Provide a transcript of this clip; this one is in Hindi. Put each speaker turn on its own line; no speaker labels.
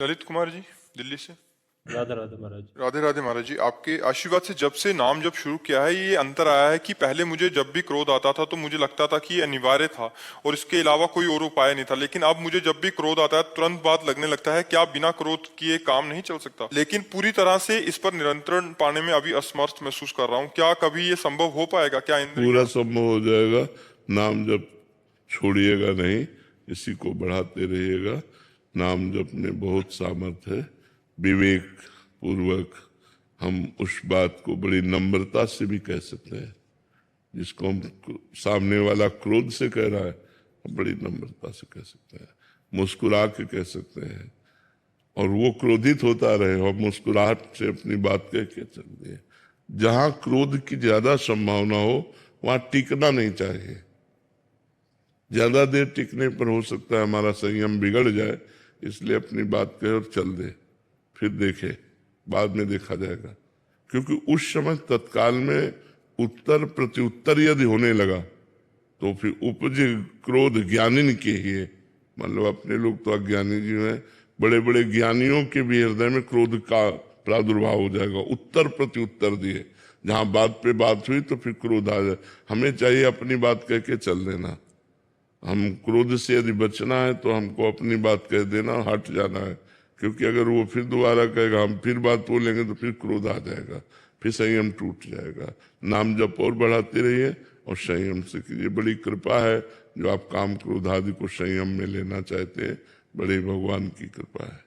ललित कुमार जी, दिल्ली से।
राधे राधे महाराज।
राधे राधे महाराज जी, आपके आशीर्वाद से जब से नाम जब शुरू किया है ये अंतर आया है कि पहले मुझे जब भी क्रोध आता था तो मुझे लगता था कि ये अनिवार्य था और इसके अलावा कोई और उपाय नहीं था, लेकिन अब मुझे जब भी क्रोध आता है तुरंत बात लगने लगता है क्या बिना क्रोध किए काम नहीं चल सकता, लेकिन पूरी तरह से इस पर नियंत्रण पाने में अभी असमर्थ महसूस कर रहा हूँ। क्या कभी ये संभव हो पाएगा? क्या
पूरा संभव हो जाएगा। नाम जब छोड़िएगा नहीं, इसी को बढ़ाते रहिएगा। नाम जप में बहुत सामर्थ्य है। विवेक पूर्वक हम उस बात को बड़ी नम्रता से भी कह सकते हैं, जिसको हम सामने वाला क्रोध से कह रहा है, हम बड़ी नम्रता से कह सकते हैं, मुस्कुरा के कह सकते हैं, और वो क्रोधित होता रहे और मुस्कुराहट से अपनी बात कह के चल दिए। जहां क्रोध की ज्यादा संभावना हो वहां टिकना नहीं चाहिए। ज्यादा देर टिकने पर हो सकता है हमारा संयम बिगड़ जाए, इसलिए अपनी बात कहे और चल दे, फिर देखे, बाद में देखा जाएगा। क्योंकि उस समय तत्काल में उत्तर प्रत्युत्तर यदि होने लगा तो फिर उपजे क्रोध ज्ञानी के ही है। मतलब अपने लोग तो अज्ञानी जी हैं, बड़े बड़े ज्ञानियों के भी हृदय में क्रोध का प्रादुर्भाव हो जाएगा। उत्तर प्रत्युत्तर दिए, जहां बात पे बात हुई तो फिर क्रोध आ जाए। हमें चाहिए अपनी बात कह के चल देना। हम क्रोध से यदि बचना है तो हमको अपनी बात कह देना, हट जाना है। क्योंकि अगर वो फिर दोबारा कहेगा, हम फिर बात बोलेंगे तो फिर क्रोध आ जाएगा, फिर संयम टूट जाएगा। नाम जप और बढ़ाते रहिए और संयम से कीजिए। बड़ी कृपा है जो आप काम क्रोध आदि को संयम में लेना चाहते हैं, बड़े भगवान की कृपा है।